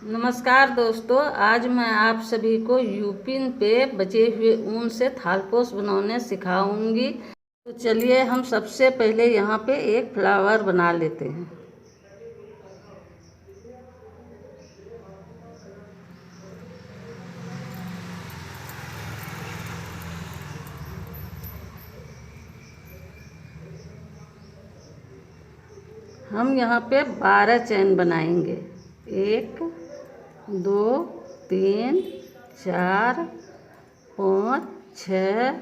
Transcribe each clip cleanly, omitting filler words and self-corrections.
नमस्कार दोस्तों, आज मैं आप सभी को यूपिन पे बचे हुए ऊन से थालपोश बनाने सिखाऊंगी। तो चलिए हम सबसे पहले यहाँ पे एक फ्लावर बना लेते हैं। हम यहाँ पे 12 चैन बनाएंगे। 1 2 3 4 5 6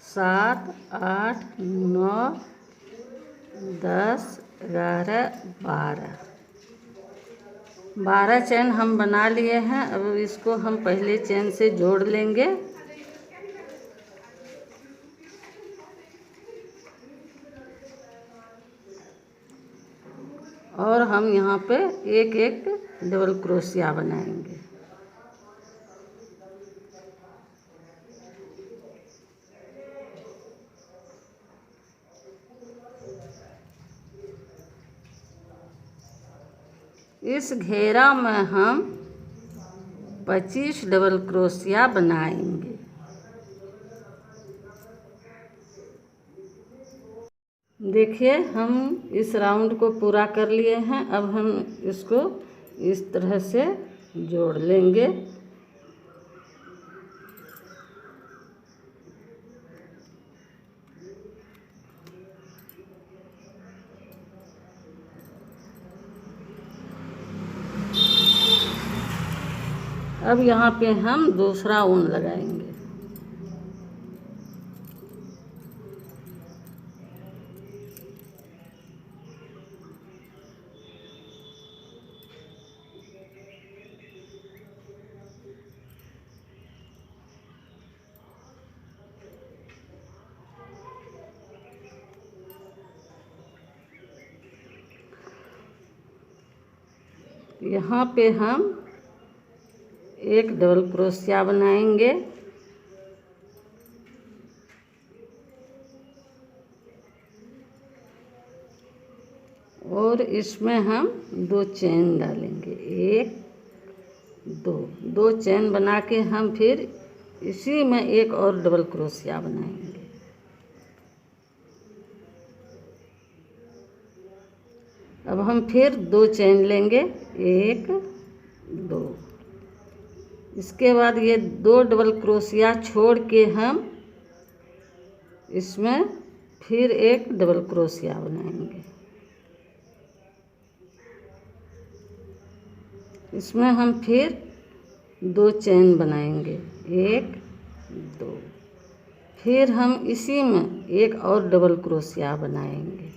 7 8 9 10 11 12 चैन हम बना लिए हैं। अब इसको हम पहले चैन से जोड़ लेंगे। और हम यहाँ पे एक एक डबल क्रोशिया बनाएंगे। इस घेरा में हम 25 डबल क्रोशिया बनाएंगे। देखिए, हम इस राउंड को पूरा कर लिए हैं। अब हम इसको इस तरह से जोड़ लेंगे। अब यहाँ पे हम दूसरा ऊन लगाएंगे। यहाँ पे हम एक डबल क्रोशिया बनाएंगे। और इसमें हम 2 चैन डालेंगे। 1 2 चैन बना के हम फिर इसी में एक और डबल क्रोशिया बनाएंगे। अब हम फिर 2 चैन लेंगे। 1 2। इसके बाद ये 2 डबल क्रोशिया छोड़ के हम इसमें फिर एक डबल क्रोशिया बनाएंगे। इसमें हम फिर 2 चैन बनाएंगे। 1 2। फिर हम इसी में एक और डबल क्रोशिया बनाएंगे।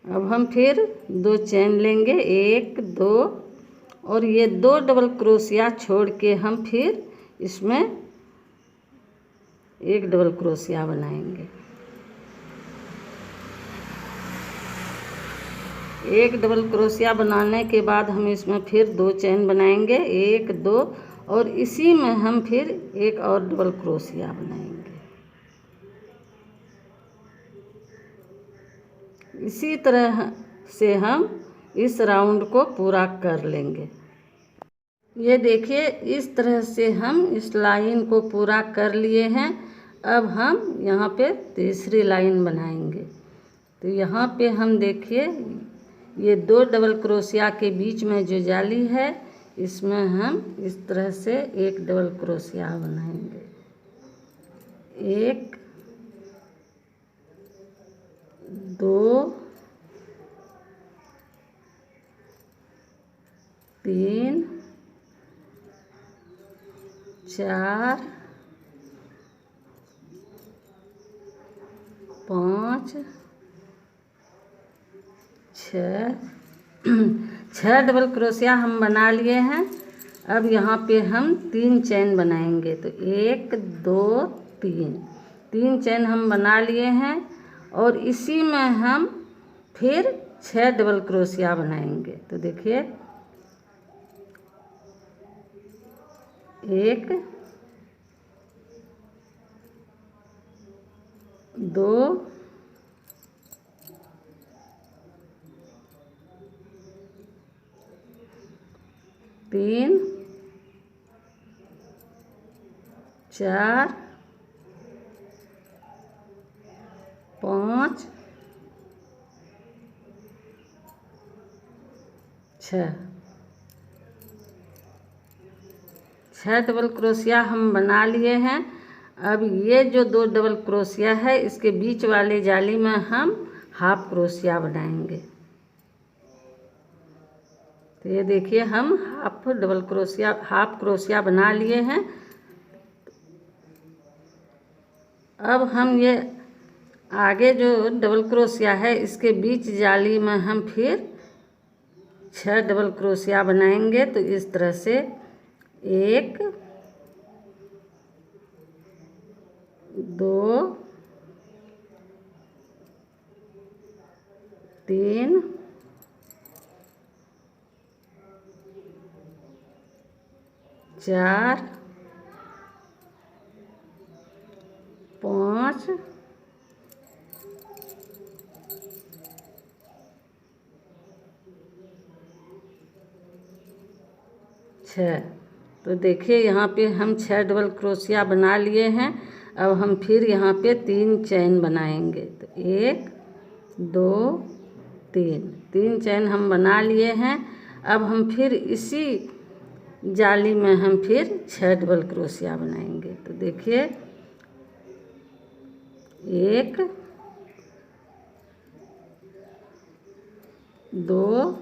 अब हम फिर 2 चैन लेंगे। 1 2। और ये 2 डबल क्रोशिया छोड़ के हम फिर इसमें एक डबल क्रोशिया बनाएंगे। एक डबल क्रोशिया बनाने के बाद हम इसमें फिर 2 चैन बनाएंगे। 1 2। और इसी में हम फिर एक और डबल क्रोशिया बनाएंगे। इसी तरह से हम इस राउंड को पूरा कर लेंगे। ये देखिए, इस तरह से हम इस लाइन को पूरा कर लिए हैं। अब हम यहाँ पे तीसरी लाइन बनाएंगे। तो यहाँ पे हम देखिए, ये 2 डबल क्रोशिया के बीच में जो जाली है, इसमें हम इस तरह से एक डबल क्रोशिया बनाएंगे। 1 2 3 4 5 6 6 डबल क्रोशिया हम बना लिए हैं। अब यहाँ पे हम 3 चैन बनाएंगे। तो 1 2 3 चैन हम बना लिए हैं। और इसी में हम फिर 6 डबल क्रोशिया बनाएंगे। तो देखिए, 1 2 3 4 5 6 डबल क्रोशिया हम बना लिए हैं। अब ये जो 2 डबल क्रोशिया है इसके बीच वाले जाली में हम हाफ क्रोशिया बनाएंगे। तो ये देखिए हम हाफ क्रोशिया बना लिए हैं। अब हम ये आगे जो डबल क्रोशिया है इसके बीच जाली में हम फिर 6 डबल क्रोशिया बनाएंगे। तो इस तरह से 1 2 3 4 5 6। तो देखिए यहाँ पे हम 6 डबल क्रोशिया बना लिए हैं। अब हम फिर यहाँ पे 3 चैन बनाएंगे। तो 1 2 3 चैन हम बना लिए हैं। अब हम फिर इसी जाली में हम फिर 6 डबल क्रोशिया बनाएंगे। तो देखिए 1 2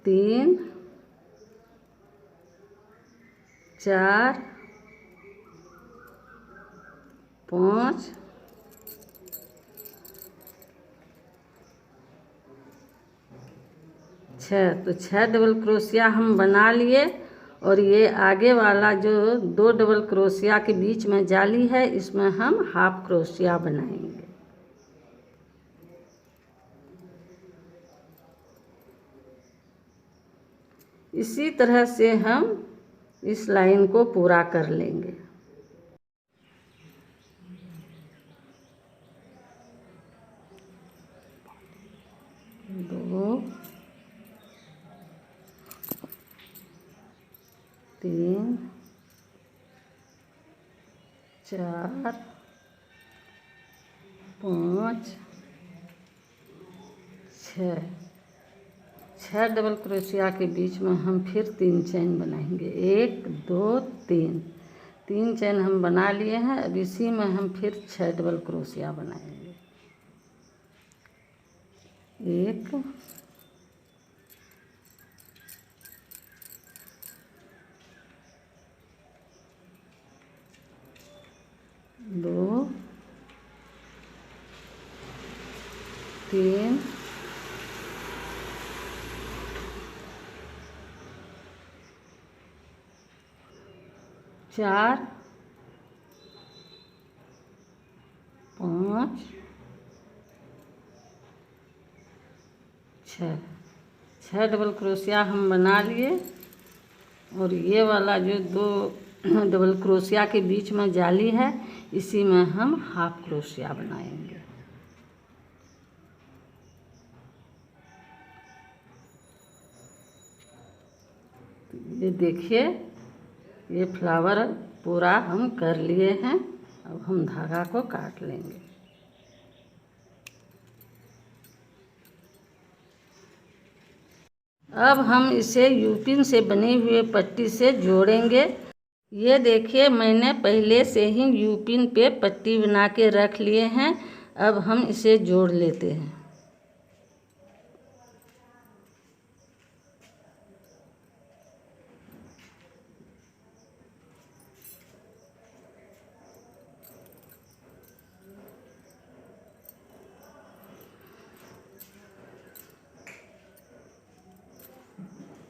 3 4 5 6। तो 6 डबल क्रोशिया हम बना लिए और ये आगे वाला जो 2 डबल क्रोशिया के बीच में जाली है इसमें हम हाफ क्रोशिया बनाएंगे। इसी तरह से हम इस लाइन को पूरा कर लेंगे। 2 3 4 5 6 डबल क्रोशिया के बीच में हम फिर 3 चैन बनाएंगे। 1 2 3 चैन हम बना लिए हैं। अब इसी में हम फिर 6 डबल क्रोशिया बनाएंगे। 1 2 3 4 5 6 डबल क्रोशिया हम बना लिए और ये वाला जो 2 डबल क्रोशिया के बीच में जाली है इसी में हम हाफ क्रोशिया बनाएंगे। ये देखिए ये फ्लावर पूरा हम कर लिए हैं। अब हम धागा को काट लेंगे। अब हम इसे यूपिन से बनी हुई पट्टी से जोड़ेंगे। ये देखिए मैंने पहले से ही यूपिन पे पट्टी बना के रख लिए हैं। अब हम इसे जोड़ लेते हैं।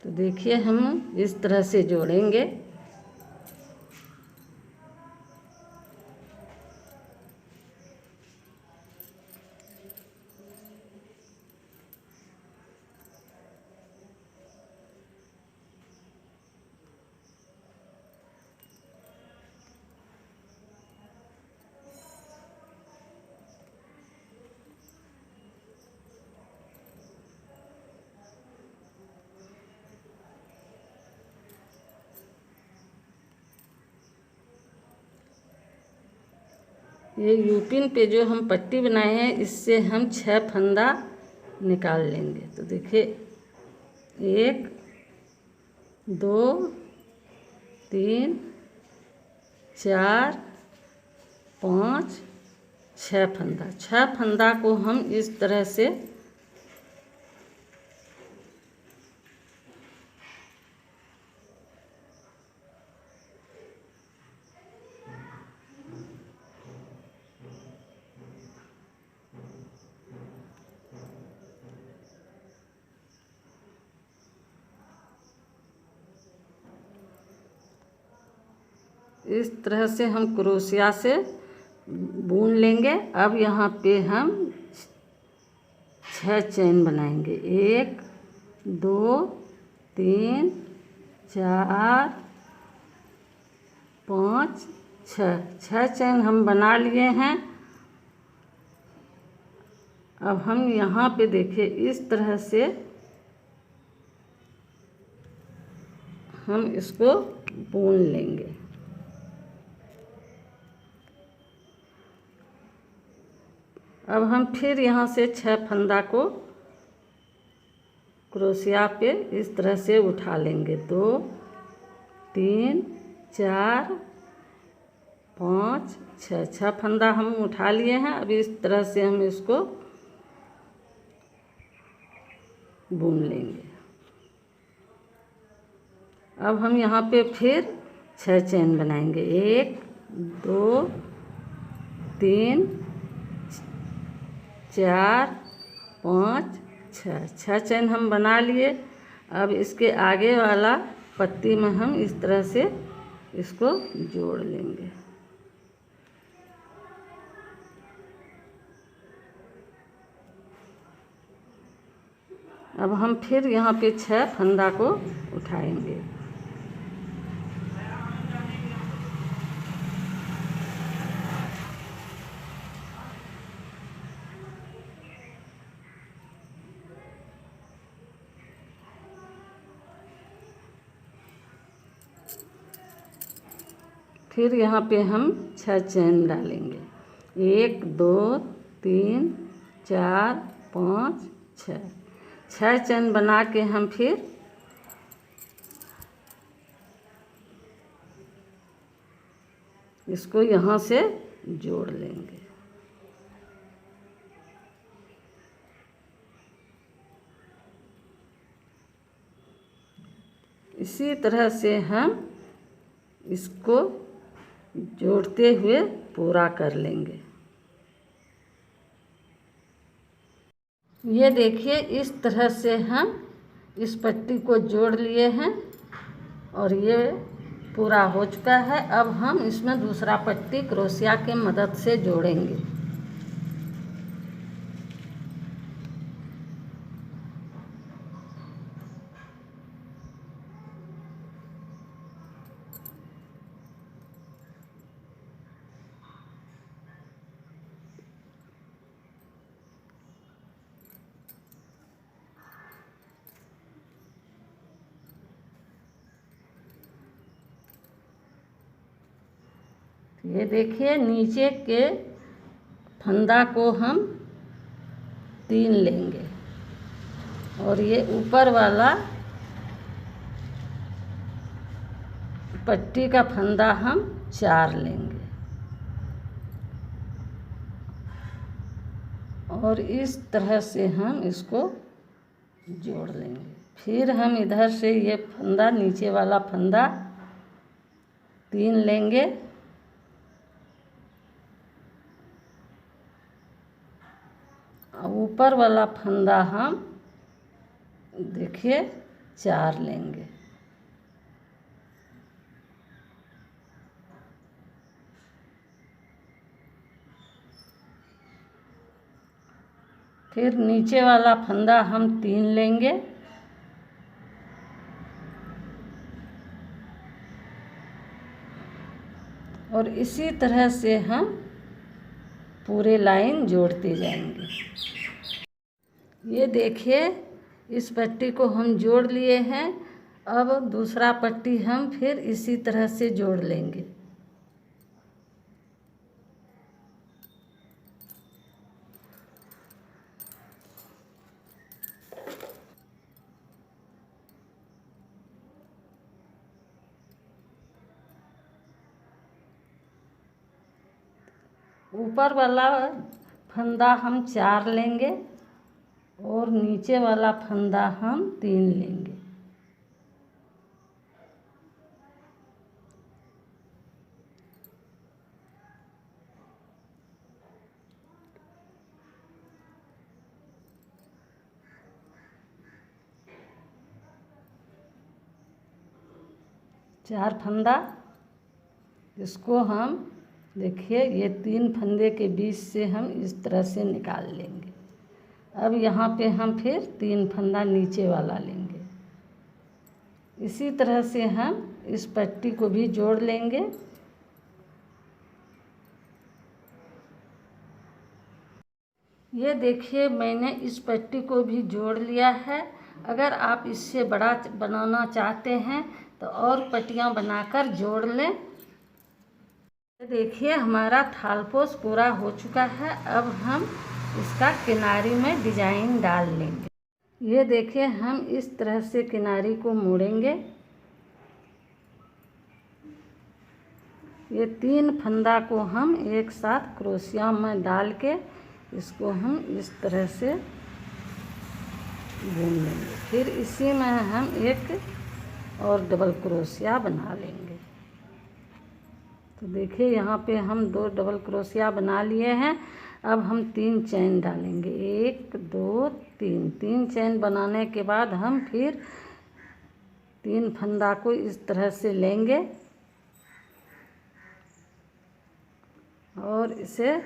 तो देखिए हम इस तरह से जोड़ेंगे। ये यूपिन पे जो हम पट्टी बनाए हैं इससे हम 6 फंदा निकाल लेंगे। तो देखिए 1 2 3 4 5 6 फंदा। 6 फंदा को हम इस तरह से हम क्रोशिया से बुन लेंगे। अब यहाँ पे हम 6 चेन बनाएंगे। 1 2 3 4 5 6 चेन हम बना लिए हैं। अब हम यहाँ पे देखिए इस तरह से हम इसको बुन लेंगे। अब हम फिर यहाँ से 6 फंदा को क्रोशिया पे इस तरह से उठा लेंगे। 2 3 4 5 6 फंदा हम उठा लिए हैं। अब इस तरह से हम इसको बुन लेंगे। अब हम यहाँ पे फिर 6 चेन बनाएंगे। 1 2 3 4 5 6 चेन हम बना लिए। अब इसके आगे वाला पट्टी में हम इस तरह से इसको जोड़ लेंगे। अब हम फिर यहाँ पे 6 फंदा को उठाएंगे। फिर यहाँ पे हम 6 चेन डालेंगे। 1 2 3 4 5 6 चेन बना के हम फिर इसको यहाँ से जोड़ लेंगे। इसी तरह से हम इसको जोड़ते हुए पूरा कर लेंगे। ये देखिए इस तरह से हम इस पट्टी को जोड़ लिए हैं और ये पूरा हो चुका है। अब हम इसमें दूसरा पट्टी क्रोशिया के मदद से जोड़ेंगे। ये देखिए नीचे के फंदा को हम 3 लेंगे और ये ऊपर वाला पट्टी का फंदा हम 4 लेंगे और इस तरह से हम इसको जोड़ लेंगे। फिर हम इधर से ये फंदा नीचे वाला फंदा 3 लेंगे ऊपर वाला फंदा हम देखिए 4 लेंगे। फिर नीचे वाला फंदा हम 3 लेंगे और इसी तरह से हम पूरे लाइन जोड़ते जाएंगे। ये देखिए इस पट्टी को हम जोड़ लिए हैं। अब दूसरा पट्टी हम फिर इसी तरह से जोड़ लेंगे। ऊपर वाला फंदा हम 4 लेंगे और नीचे वाला फंदा हम 3 लेंगे। चार फंदा, इसको हम देखिए ये 3 फंदे के बीच से हम इस तरह से निकाल लेंगे। अब यहाँ पे हम फिर 3 फंदा नीचे वाला लेंगे। इसी तरह से हम इस पट्टी को भी जोड़ लेंगे। ये देखिए मैंने इस पट्टी को भी जोड़ लिया है। अगर आप इससे बड़ा बनाना चाहते हैं तो और पट्टियाँ बनाकर जोड़ लें। देखिए हमारा थालपोश पूरा हो चुका है। अब हम इसका किनारी में डिजाइन डाल लेंगे। ये देखिए हम इस तरह से किनारी को मोड़ेंगे। ये 3 फंदा को हम एक साथ क्रोशिया में डाल के इसको हम इस तरह से बुन लेंगे। फिर इसी में हम एक और डबल क्रोशिया बना लेंगे। तो देखिए यहाँ पे हम 2 डबल क्रोशिया बना लिए हैं। अब हम 3 चैन डालेंगे। 1 2 3 चैन बनाने के बाद हम फिर 3 फंदा को इस तरह से लेंगे और इसे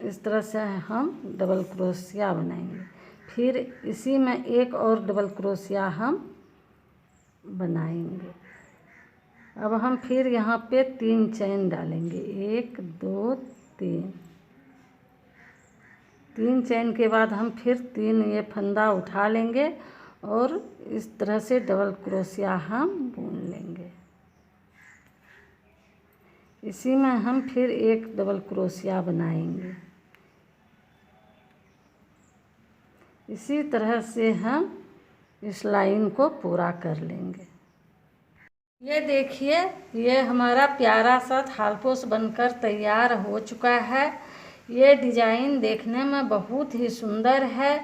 इस तरह से हम डबल क्रोशिया बनाएंगे। फिर इसी में एक और डबल क्रोशिया हम बनाएंगे। अब हम फिर यहाँ पे 3 चैन डालेंगे। 1 2 3 चैन के बाद हम फिर 3 ये फंदा उठा लेंगे और इस तरह से डबल क्रोशिया हम बुन लेंगे। इसी में हम फिर एक डबल क्रोशिया बनाएंगे। इसी तरह से हम इस लाइन को पूरा कर लेंगे। ये देखिए ये हमारा प्यारा सा थालपोश बनकर तैयार हो चुका है। ये डिजाइन देखने में बहुत ही सुंदर है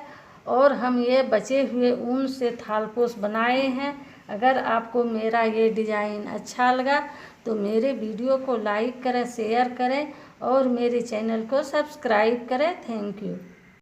और हम ये बचे हुए ऊन से थालपोश बनाए हैं। अगर आपको मेरा ये डिजाइन अच्छा लगा तो मेरे वीडियो को लाइक करें, शेयर करें और मेरे चैनल को सब्सक्राइब करें। Thank you.